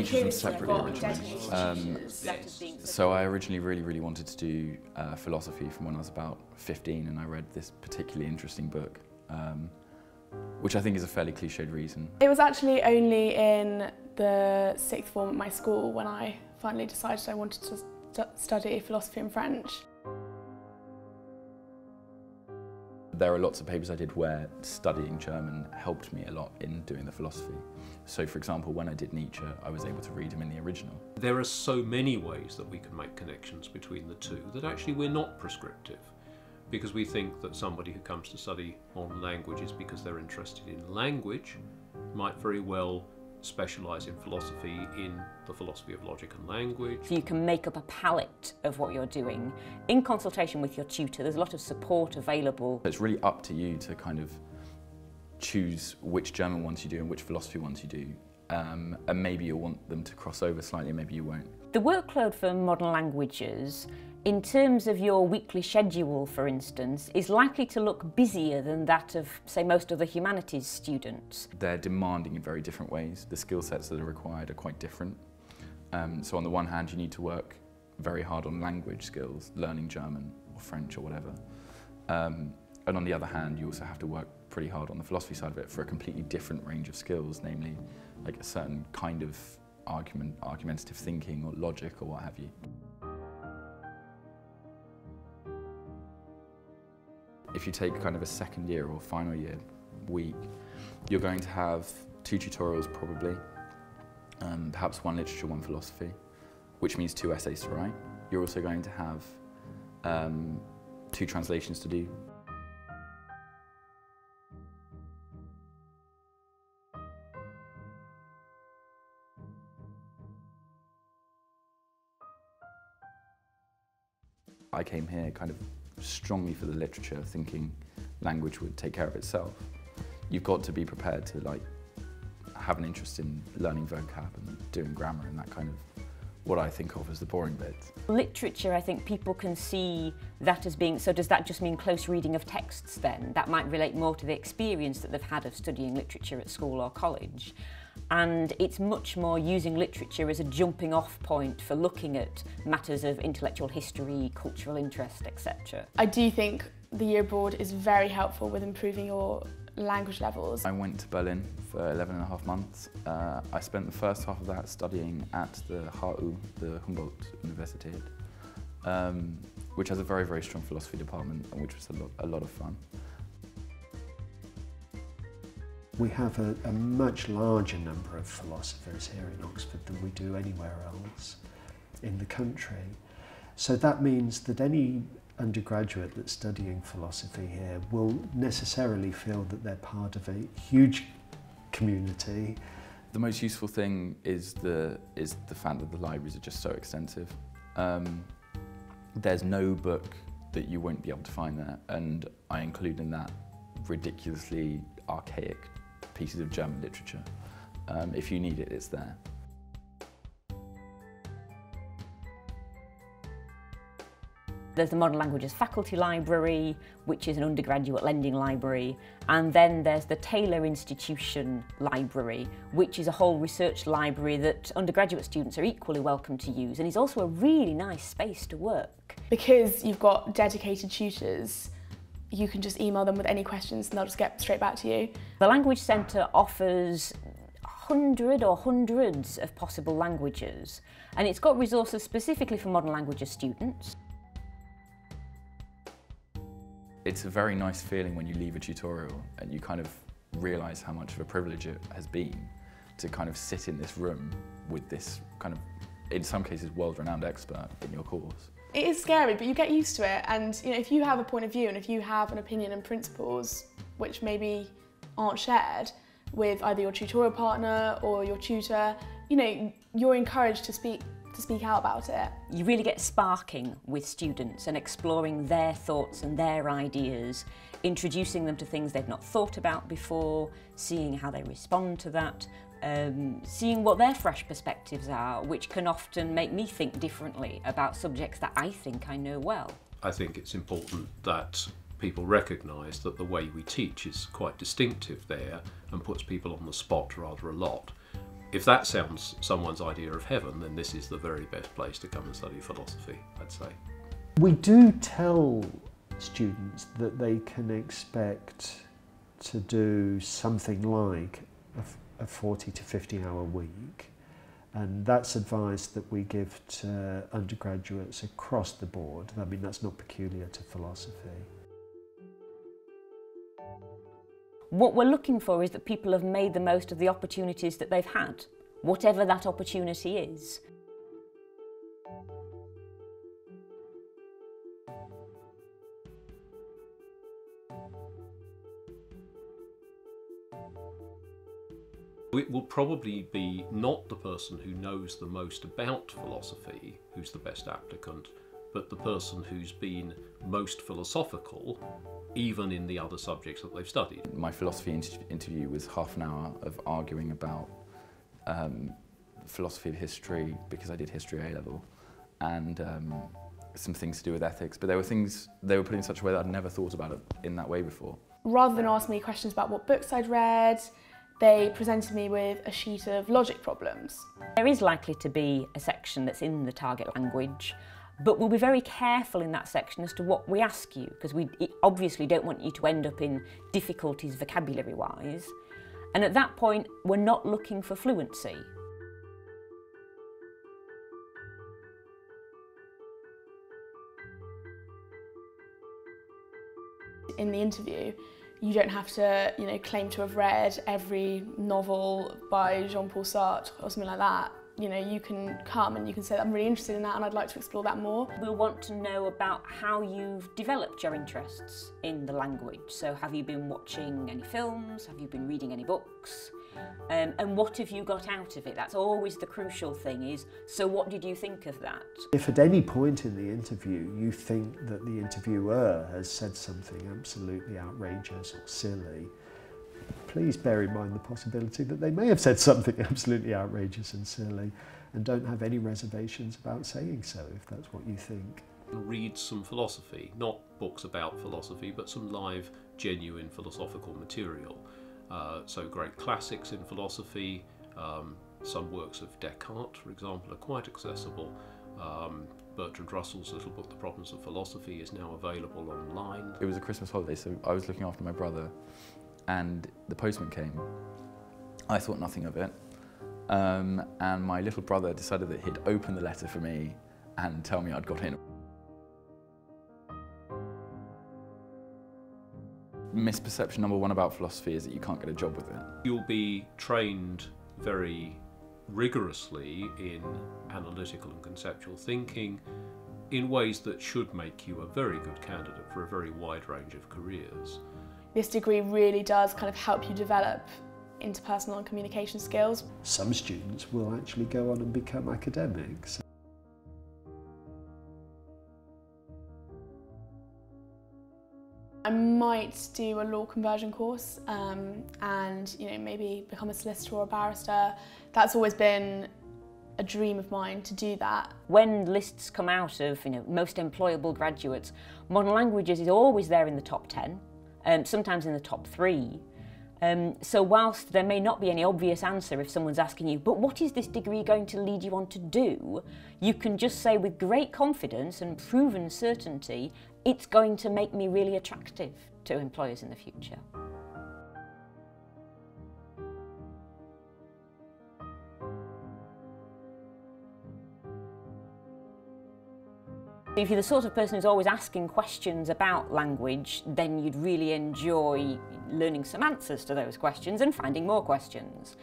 teaches them separately originally. So I originally really wanted to do philosophy from when I was about 15, and I read this particularly interesting book, which I think is a fairly cliched reason. It was actually only in the sixth form at my school when I finally decided I wanted to study philosophy and French. There are lots of papers I did where studying German helped me a lot in doing the philosophy. So for example, when I did Nietzsche, I was able to read him in the original. There are so many ways that we can make connections between the two that actually we're not prescriptive, because we think that somebody who comes to study modern languages because they're interested in language might very well specialise in philosophy, in the philosophy of logic and language. You can make up a palette of what you're doing in consultation with your tutor. There's a lot of support available. It's really up to you to kind of choose which German ones you do and which philosophy ones you do. And maybe you'll want them to cross over slightly, maybe you won't. The workload for modern languages, in terms of your weekly schedule, for instance, is likely to look busier than that of, say, most other humanities students. They're demanding in very different ways. The skill sets that are required are quite different. So on the one hand, you need to work very hard on language skills, learning German or French or whatever. And on the other hand, you also have to work pretty hard on the philosophy side of it for a completely different range of skills, namely like a certain kind of argumentative thinking or logic or what have you. If you take kind of a second year or final year week, you're going to have 2 tutorials probably, perhaps 1 literature, 1 philosophy, which means 2 essays to write. You're also going to have 2 translations to do. I came here kind of strongly for the literature, thinking language would take care of itself. You've got to be prepared to like have an interest in learning vocab and doing grammar and that kind of what I think of as the boring bits. Literature, I think people can see that as being, so does that just mean close reading of texts then? That might relate more to the experience that they've had of studying literature at school or college. And it's much more using literature as a jumping off point for looking at matters of intellectual history, cultural interest, etc. I do think the year abroad is very helpful with improving your language levels. I went to Berlin for 11.5 months. I spent the first half of that studying at the HU, the Humboldt Universität, which has a very strong philosophy department and which was a lot of fun. We have a much larger number of philosophers here in Oxford than we do anywhere else in the country. So that means that any undergraduate that's studying philosophy here will necessarily feel that they're part of a huge community. The most useful thing is the fact that the libraries are just so extensive. There's no book that you won't be able to find there, and I include in that ridiculously archaic pieces of German literature. If you need it, it's there. There's the Modern Languages Faculty Library, which is an undergraduate lending library, and then there's the Taylor Institution Library, which is a whole research library that undergraduate students are equally welcome to use, and is also a really nice space to work. Because you've got dedicated tutors, you can just email them with any questions and they'll just get straight back to you. The Language Centre offers hundreds of possible languages, and it's got resources specifically for modern languages students. It's a very nice feeling when you leave a tutorial and you kind of realise how much of a privilege it has been to kind of sit in this room with this kind of, in some cases, world-renowned expert in your course. It is scary, but you get used to it, and you know, if you have a point of view and if you have an opinion and principles which maybe aren't shared with either your tutorial partner or your tutor, you know, you're encouraged to speak out about it. You really get sparking with students and exploring their thoughts and their ideas, introducing them to things they've not thought about before, seeing how they respond to that, seeing what their fresh perspectives are, which can often make me think differently about subjects that I think I know well. I think it's important that people recognise that the way we teach is quite distinctive there and puts people on the spot rather a lot. if that sounds someone's idea of heaven, then this is the very best place to come and study philosophy, I'd say. We do tell students that they can expect to do something like a 40 to 50 hour week, and that's advice that we give to undergraduates across the board. I mean, that's not peculiar to philosophy. What we're looking for is that people have made the most of the opportunities that they've had, whatever that opportunity is. It will probably be not the person who knows the most about philosophy who's the best applicant, but the person who's been most philosophical, even in the other subjects that they've studied. My philosophy interview was half an hour of arguing about philosophy of history, because I did history A-level, and some things to do with ethics, but there were things they were put in such a way that I'd never thought about it in that way before. Rather than ask me questions about what books I'd read, they presented me with a sheet of logic problems. There is likely to be a section that's in the target language, but we'll be very careful in that section as to what we ask you, because we obviously don't want you to end up in difficulties vocabulary-wise. And at that point, we're not looking for fluency. In the interview, you don't have to, claim to have read every novel by Jean-Paul Sartre or something like that. You can come and you can say, I'm really interested in that and I'd like to explore that more. We'll want to know about how you've developed your interests in the language. So have you been watching any films? Have you been reading any books? And what have you got out of it? That's always the crucial thing is, so what did you think of that? If at any point in the interview you think that the interviewer has said something absolutely outrageous or silly, please bear in mind the possibility that they may have said something absolutely outrageous and silly, and don't have any reservations about saying so if that's what you think. Read some philosophy, not books about philosophy, but some live, genuine philosophical material. So great classics in philosophy, some works of Descartes, for example, are quite accessible. Bertrand Russell's little book, The Problems of Philosophy, is now available online. It was a Christmas holiday, so I was looking after my brother, and the postman came. I thought nothing of it, and my little brother decided that he'd open the letter for me and tell me I'd got in. Misperception number one about philosophy is that you can't get a job with it. You'll be trained very rigorously in analytical and conceptual thinking in ways that should make you a very good candidate for a very wide range of careers. This degree really does kind of help you develop interpersonal and communication skills. Some students will actually go on and become academics. I might do a law conversion course and maybe become a solicitor or a barrister. That's always been a dream of mine to do that. When lists come out of most employable graduates, modern languages is always there in the top 10, sometimes in the top 3. So whilst there may not be any obvious answer if someone's asking you, but what is this degree going to lead you on to do? You can just say with great confidence and proven certainty, it's going to make me really attractive to employers in the future. If you're the sort of person who's always asking questions about language, then you'd really enjoy learning some answers to those questions and finding more questions.